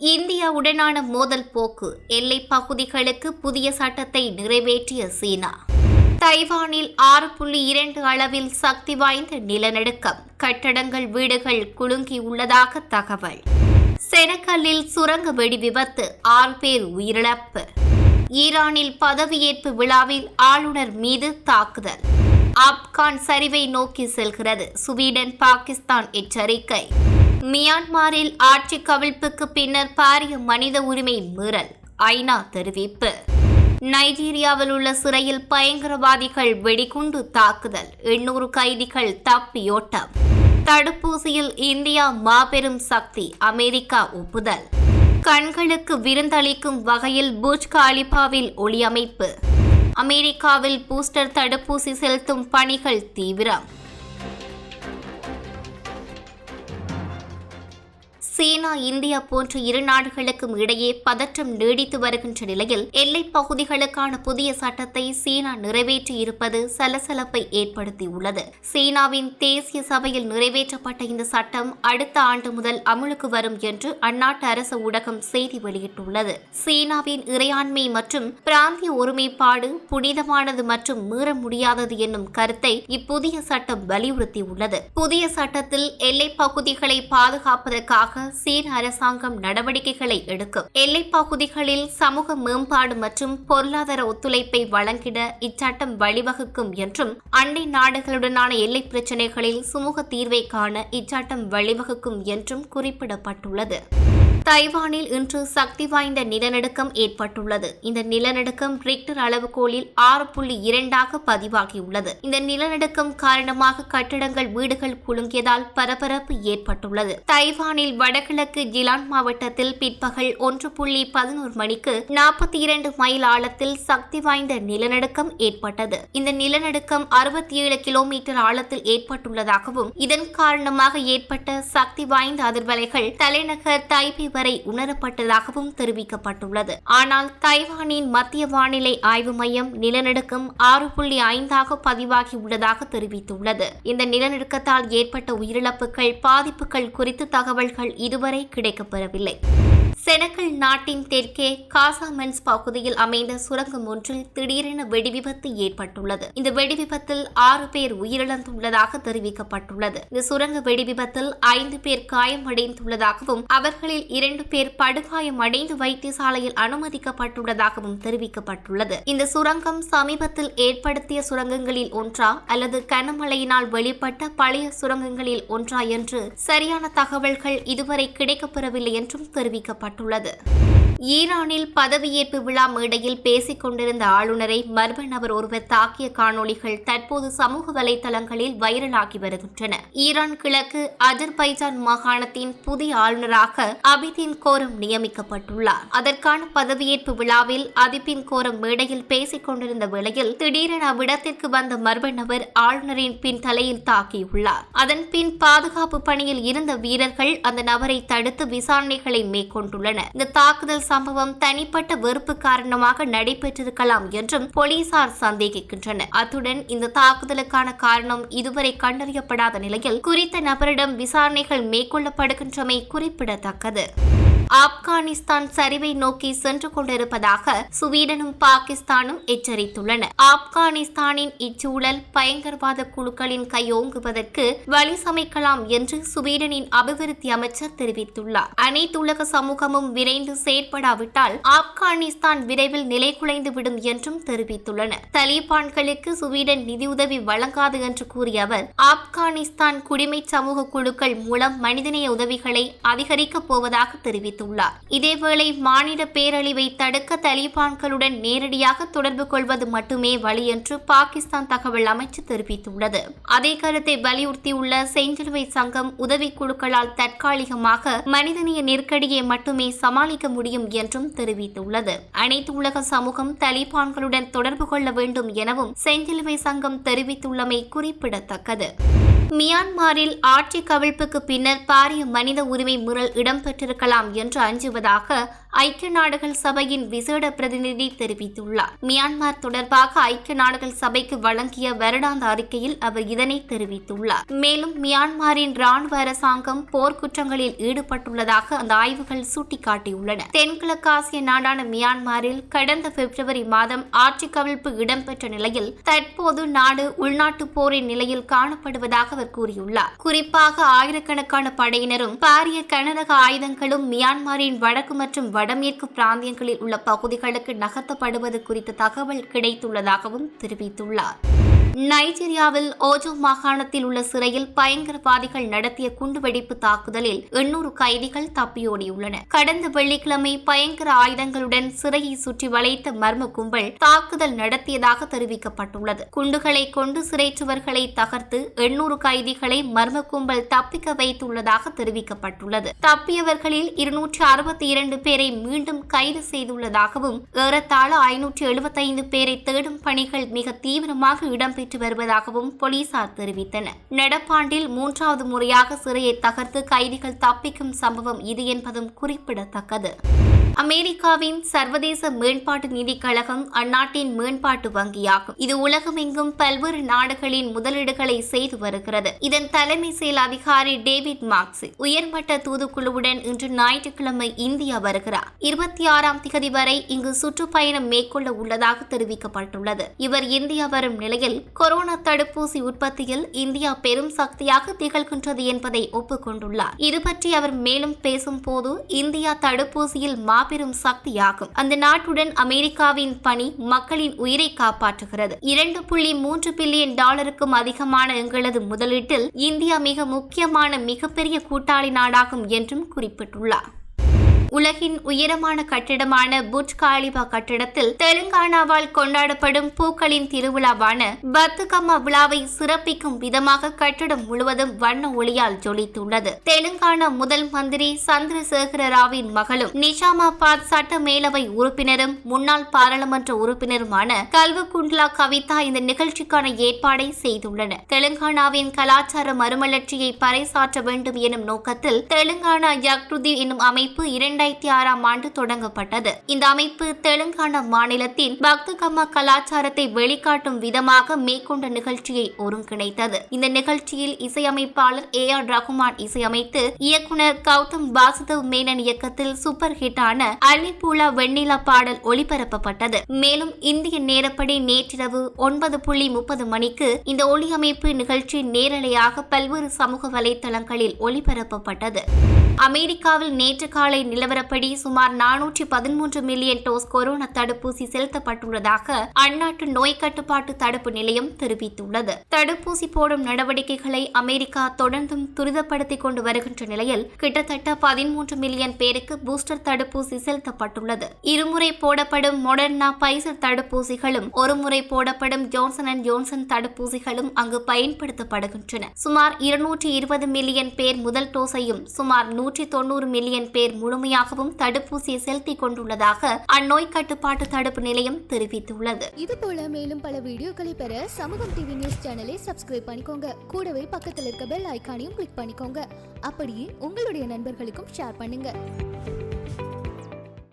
இந்தியாவுடனான மோதல் போக்கு, எல்லைப் பகுதிகளுக்கு புதிய சட்டத்தை நிறைவேற்றிய சீனா. தைவானில் 6.2 அளவில் சக்தி வாய்ந்த நிலநடுக்கம், கட்டடங்கள் வீடுகள் குலுங்கி உள்ளதாக தகவல். செனகல்லில் சுரங்க வெடி விபத்து, 6 பேர் உயிரிழப்பு. ஈரானில் பதவியேற்பு விழாவில் ஆளுநர் மீது தாக்குதல். ஆப்கான் சரிவை நோக்கி செல்கிறது, ஸ்வீடன் பாகிஸ்தான் எச்சரிக்கை. மியான்மரில் ஆட்சி கவிழ்ப்புக்கு பின்னர் பாரிய மனித உரிமை மீறல், ஐநா தெரிவிப்பு. நைஜீரியாவில் உள்ள சிறையில் பயங்கரவாதிகள் வெடிகுண்டு தாக்குதல், 800 கைதிகள் தப்பியோட்டம். தடுப்பூசியில் இந்தியா மாபெரும் சக்தி, அமெரிக்கா ஒப்புதல். கண்களுக்கு விருந்தளிக்கும் வகையில் புர்ஜ் கலிஃபாவில் ஒளியமைப்பு. அமெரிக்காவில் பூஸ்டர் தடுப்பூசி செலுத்தும் பணிகள் தீவிரம். சீனா, இந்தியா போன்ற இரு நாடுகளுக்கும் இடையே பதற்றம் நீடித்து வருகின்ற நிலையில் எல்லைப் பகுதிகளுக்கான புதிய சட்டத்தை சீனா நிறைவேற்றியிருப்பது சலசலப்பை ஏற்படுத்தியுள்ளது. சீனாவின் தேசிய சபையில் நிறைவேற்றப்பட்ட இந்த சட்டம் அடுத்த ஆண்டு முதல் அமலுக்கு வரும் என்று அந்நாட்டு அரசு ஊடகம் செய்தி வெளியிட்டுள்ளது. சீனாவின் இறையாண்மை மற்றும் பிராந்திய ஒருமைப்பாடு புனிதமானது மற்றும் மீற முடியாதது என்னும் கருத்தை இப்புதிய சட்டம் வலியுறுத்தியுள்ளது. புதிய சட்டத்தில் எல்லைப் பகுதிகளை பாதுகாப்பதற்காக சீன அரசாங்கம் நடவடிக்கைகளை எடுக்கும். எல்லைப் பகுதிகளில் சமூக மேம்பாடு மற்றும் பொருளாதார ஒத்துழைப்பை வழங்கிட இச்சட்டம் வழிவகுக்கும் என்றும், அண்டை நாடுகளுடனான எல்லை பிரச்சினைகளில் சுமூக தீர்வை காண இச்சட்டம் வழிவகுக்கும் என்றும் குறிப்பிடப்பட்டுள்ளது. தைவானில் இன்று சக்தி வாய்ந்த நிலநடுக்கம் ஏற்பட்டுள்ளது. இந்த நிலநடுக்கம் ரிக்டர் அளவுகோலில் 6.2 பதிவாகியுள்ளது. இந்த நிலநடுக்கம் காரணமாக கட்டடங்கள் வீடுகள் குலுங்கியதால் பரபரப்பு ஏற்பட்டுள்ளது. தைவானில் வடகிழக்கு ஜிலான் மாவட்டத்தில் பிற்பகல் 1:11 மணிக்கு 42 மைல் ஆழத்தில் சக்தி வாய்ந்த நிலநடுக்கம் ஏற்பட்டது. இந்த நிலநடுக்கம் 67 கிலோமீட்டர் ஆழத்தில் ஏற்பட்டுள்ளதாகவும், இதன் காரணமாக ஏற்பட்ட சக்தி வாய்ந்த அதிர்வலைகள் தலைநகர் தைபே வரை உணரப்பட்டதாகவும் தெரிவிக்கப்பட்டுள்ளது. ஆனால் தைவானின் மத்திய வானிலை ஆய்வு மையம் நிலநடுக்கம் 6.5 பதிவாகியுள்ளதாக தெரிவித்துள்ளது. இந்த நிலநடுக்கத்தால் ஏற்பட்ட உயிரிழப்புகள், பாதிப்புகள் குறித்து தகவல்கள் இதுவரை கிடைக்கப்பெறவில்லை. செனகல் நாட்டின் தெற்கே காசாமென்ஸ் பகுதியில் அமைந்த சுரங்கம் ஒன்றில் திடீரென வெடிவிபத்து ஏற்பட்டுள்ளது. இந்த வெடிவிபத்தில் 6 பேர் உயிரிழந்துள்ளதாக தெரிவிக்கப்பட்டுள்ளது. இந்த சுரங்க வெடிவிபத்தில் 5 பேர் காயமடைந்துள்ளதாகவும், அவர்களில் 2 பேர் படுகாயமடைந்து வைத்தியசாலையில் அனுமதிக்கப்பட்டுள்ளதாகவும் தெரிவிக்கப்பட்டுள்ளது. இந்த சுரங்கம் சமீபத்தில் ஏற்படுத்திய சுரங்கங்களில் ஒன்றா அல்லது கனமழையினால் வெளிப்பட்ட பழைய சுரங்கங்களில் ஒன்றா என்று சரியான தகவல்கள் இதுவரை கிடைக்கப்பெறவில்லை என்றும் தெரிவிக்கப்பட்டுள்ளது. ஈரானில் பதவியேற்பு விழா மேடையில் பேசிக் கொண்டிருந்த ஆளுநரை மர்ம நபர் ஒருவர் தாக்கிய காணொளிகள் தற்போது சமூக வலைதளங்களில் வைரலாகி வருகின்றன. ஈரான் கிழக்கு அஜர்பைஜான் மாகாணத்தின் புதிய ஆளுநராக அபிதின் கோரம் நியமிக்கப்பட்டுள்ளார். அதற்கான பதவியேற்பு விழாவில் அதிபின் கோரம் மேடையில் பேசிக் கொண்டிருந்த வேளையில் திடீரென அவ்விடத்திற்கு வந்த மர்ம நபர் ஆளுநரின் பின் தலையில் தாக்கியுள்ளார். அதன் பின் பாதுகாப்பு பணியில் இருந்த வீரர்கள் அந்த நபரை தடுத்து விசாரணைகளை மேற்கொண்டுள்ளனர். இந்த தாக்குதல் சம்பவம் தனிப்பட்ட வெறுப்பு காரணமாக நடைபெற்றிருக்கலாம் என்றும் போலீசார் சந்தேகிக்கின்றனர். அத்துடன் இந்த தாக்குதலுக்கான காரணம் இதுவரை கண்டறியப்படாத நிலையில் குறித்த நபரிடம் விசாரணைகள் மேற்கொள்ளப்படுகின்றமை குறிப்பிடத்தக்கது. ஆப்கானிஸ்தான் சரிவை நோக்கி சென்று கொண்டிருப்பதாக ஸ்வீடனும் பாகிஸ்தானும் எச்சரித்துள்ளன. ஆப்கானிஸ்தானின் இச்சூழல் பயங்கரவாத குழுக்களின் கையோங்குவதற்கு வழி சமைக்கலாம் என்று ஸ்வீடனின் அபிவிருத்தி அமைச்சர் தெரிவித்துள்ளார். அனைத்துலக சமூகமும் விரைந்து செயற்படாவிட்டால் ஆப்கானிஸ்தான் விரைவில் நிலைகுலைந்துவிடும் என்றும் தெரிவித்துள்ளனர். தலிபான்களுக்கு ஸ்வீடன் நிதியுதவி வழங்காது என்று கூறிய அவர், ஆப்கானிஸ்தான் குடிமை சமூக குழுக்கள் மூலம் மனிதநேய உதவிகளை அதிகரிக்கப் போவதாக தெரிவித்தார். இதேவேளை மாநில பேரழிவை தடுக்க தலிபான்களுடன் நேரடியாக தொடர்பு கொள்வது மட்டுமே வழி என்று பாகிஸ்தான் தகவல் அமைச்சு தெரிவித்துள்ளது. அதே கருத்தை வலியுறுத்தியுள்ள செஞ்சிலுவை சங்கம், உதவி குழுக்களால் தற்காலிகமாக மனிதநேய நெருக்கடியை மட்டுமே சமாளிக்க முடியும் என்றும் தெரிவித்துள்ளது. அனைத்து உலக சமூகம் தலிபான்களுடன் தொடர்பு கொள்ள வேண்டும் எனவும் செஞ்சிலுவை சங்கம் தெரிவித்துள்ளமை குறிப்பிடத்தக்கது. மியான்மரில் ஆட்சி கவிழ்ப்புக்கு பின்னர் பாரிய மனித உரிமை மீறல் இடம்பெற்றிருக்கலாம் என்று அஞ்சுவதாக ஐக்கிய நாடுகள் சபையின் விசேட பிரதிநிதி தெரிவித்துள்ளார். மியான்மர் தொடர்பாக ஐக்கிய நாடுகள் சபைக்கு வழங்கிய வருடாந்த அறிக்கையில் அவர் இதனை தெரிவித்துள்ளார். மேலும் மியான்மரின் ராணுவ அரசாங்கம் போர்க்குற்றங்களில் ஈடுபட்டுள்ளதாக அந்த ஆய்வுகள் சுட்டிக்காட்டியுள்ளன. தென்கிழக்காசிய நாடான மியான்மரில் கடந்த பிப்ரவரி மாதம் ஆட்சி கவிழ்ப்பு இடம்பெற்ற நிலையில் தற்போது நாடு உள்நாட்டு போரின் நிலையில் காணப்படுவதாக அவர் கூறியுள்ளார். குறிப்பாக ஆயிரக்கணக்கான படையினரும் பாரிய கனரக ஆயுதங்களும் மியான்மரின் வடக்கு மற்றும் வடமேற்கு பிராந்தியங்களில் உள்ள பகுதிகளுக்கு நகர்த்தப்படுவது குறித்த தகவல் கிடைத்துள்ளதாகவும் தெரிவித்துள்ளார். நைஜீரியாவில் ஓஜோ மாகாணத்தில் உள்ள சிறையில் பயங்கரவாதிகள் நடத்திய குண்டுவெடிப்பு தாக்குதலில் 800 கைதிகள் தப்பியோடியுள்ளனர். கடந்த வெள்ளிக்கிழமை பயங்கர ஆயுதங்களுடன் சிறையை சுற்றி வளைத்த மர்ம கும்பல் தாக்குதல் நடத்தியதாக தெரிவிக்கப்பட்டுள்ளது. குண்டுகளை கொண்டு சிறை சுவர்களை தகர்த்து 800 கைதிகளை மர்ம கும்பல் தப்பிக்க வைத்துள்ளதாக தெரிவிக்கப்பட்டுள்ளது. தப்பியவர்களில் 262 பேரை மீண்டும் கைது செய்துள்ளதாகவும் ஏறத்தாழ 575 பேரை தேடும் பணிகள் மிக தீவிரமாக இடம்பெற்று வருவதாகவும் போலீசார் தெரிவித்தனர். நடப்பாண்டில் 3வது முறையாக சிறையை தகர்த்து கைதிகள் தப்பிக்கும் சம்பவம் இது என்பதும் குறிப்பிடத்தக்கது. அமெரிக்காவின் சர்வதேச மேம்பாட்டு நிதிக் கழகம் அந்நாட்டின் மேம்பாட்டு வங்கியாகும். இது உலகமெங்கும் பல்வேறு நாடுகளின் முதலீடுகளை செய்து வருகிறது. இதன் தலைமை செயல் அதிகாரி டேவிட் மார்க்ஸ் உயர்மட்ட தூதுக்குழுவுடன் இன்று ஞாயிற்றுக்கிழமை இந்தியா வருகிறார். 26ஆம் தேதி வரை இங்கு சுற்றுப்பயணம் மேற்கொள்ள உள்ளதாக தெரிவிக்கப்பட்டுள்ளது. இவர் இந்தியா வரும் நிலையில் கொரோனா தடுப்பூசி உற்பத்தியில் இந்தியா பெரும் சக்தியாக திகழ்கின்றது என்பதை ஒப்புக்கொண்டுள்ளார். இதுபற்றி அவர் மேலும் பேசும்போது இந்தியா தடுப்பூசியில் பெரும் சக்தியாகும். அந்த நாட்டுடன் அமெரிக்காவின் பணி மக்களின் உயிரை காப்பாற்றுகிறது. 2.3 பில்லியன் டாலருக்கும் அதிகமான எங்களது முதலீட்டில் இந்தியா மிக முக்கியமான மிகப்பெரிய கூட்டாளி நாடாகும் என்றும் குறிப்பிட்டுள்ளார். உலகின் உயரமான கட்டிடமான புர்ஜ் கலிஃபா கட்டிடத்தில் தெலுங்கானாவால் கொண்டாடப்படும் பூக்களின் திருவிழாவான பத்துகம்மா விழாவை சிறப்பிக்கும் விதமாக கட்டிடம் முழுவதும் வண்ண ஒளியால் ஜொலித்துள்ளது. தெலுங்கானா முதல் மந்திரி சந்திரசேகர ராவின் மகளும் நிஜாமாபாத் சட்டமேலவை உறுப்பினரும் முன்னாள் பாராளுமன்ற உறுப்பினருமான கல்வகுண்ட்லா கவிதா இந்த நிகழ்ச்சிக்கான ஏற்பாடை செய்துள்ளனர். தெலுங்கானாவின் கலாச்சார மறுமலர்ச்சியை பறைசாற்ற வேண்டும் எனும் நோக்கத்தில் தெலுங்கானா ஜக்ருதி என்னும் அமைப்பு 2006ஆம் ஆண்டு தொடங்கப்பட்டது. இந்த அமைப்பு தெலுங்கானா மாநிலத்தின் பக்துகம்மா கலாச்சாரத்தை வெளிக்காட்டும் விதமாக மேற்கொண்ட நிகழ்ச்சியை ஒருங்கிணைத்தது. இந்த நிகழ்ச்சியில் இசையமைப்பாளர் AR ரகுமான் இசையமைத்து இயக்குனர் கௌதம் வாசுதேவ் மேனன் இயக்கத்தில் சூப்பர் ஹிட்டான அலிபூலா வெண்ணிலா பாடல் ஒளிபரப்பப்பட்டது. மேலும் இந்திய நேரப்படி நேற்றிரவு 9:30 மணிக்கு இந்த ஒளியமைப்பு நிகழ்ச்சி நேரலையாக பல்வேறு சமூக வலைதளங்களில் ஒளிபரப்பப்பட்டது. அமெரிக்காவில் நேற்று காலை நிலவரப்படி சுமார் 413 மில்லியன் டோஸ் கொரோனா தடுப்பூசி செலுத்தப்பட்டுள்ளதாக அந்நாட்டு நோய் கட்டுப்பாட்டு தடுப்பு நிலையம் தெரிவித்துள்ளது. தடுப்பூசி போடும் நடவடிக்கைகளை அமெரிக்கா தொடர்ந்தும் துரிதப்படுத்திக் கொண்டு வருகின்ற நிலையில் கிட்டத்தட்ட 13 மில்லியன் பேருக்கு பூஸ்டர் தடுப்பூசி செலுத்தப்பட்டுள்ளது. இருமுறை போடப்படும் மொடர்னா பைசர் தடுப்பூசிகளும் ஒருமுறை போடப்படும் ஜான்சன் அண்ட் ஜான்சன் தடுப்பூசிகளும் அங்கு பயன்படுத்தப்படுகின்றன. சுமார் 220 மில்லியன் பேர் முதல் டோஸையும் சுமார் 190 மில்லியன் பேர் முழுமையாகவும் தடுப்பூசியை செலுத்திக் கொண்டுள்ளதாக அந்நோய் கட்டுப்பாட்டு தடுப்பு நிலையம் தெரிவித்துள்ளது. இதுபோல மேலும் பல வீடியோக்களை பெற சமூகம் டிவி நியூஸ் சேனலை சப்ஸ்கிரைப் பண்ணிக்கோங்க. கூடவே பக்கத்தில் இருக்க பெல் ஐகானையும் கிளிக் பண்ணிக்கோங்க. அப்படியே உங்களுடைய நண்பர்களுக்கும் ஷேர் பண்ணுங்க.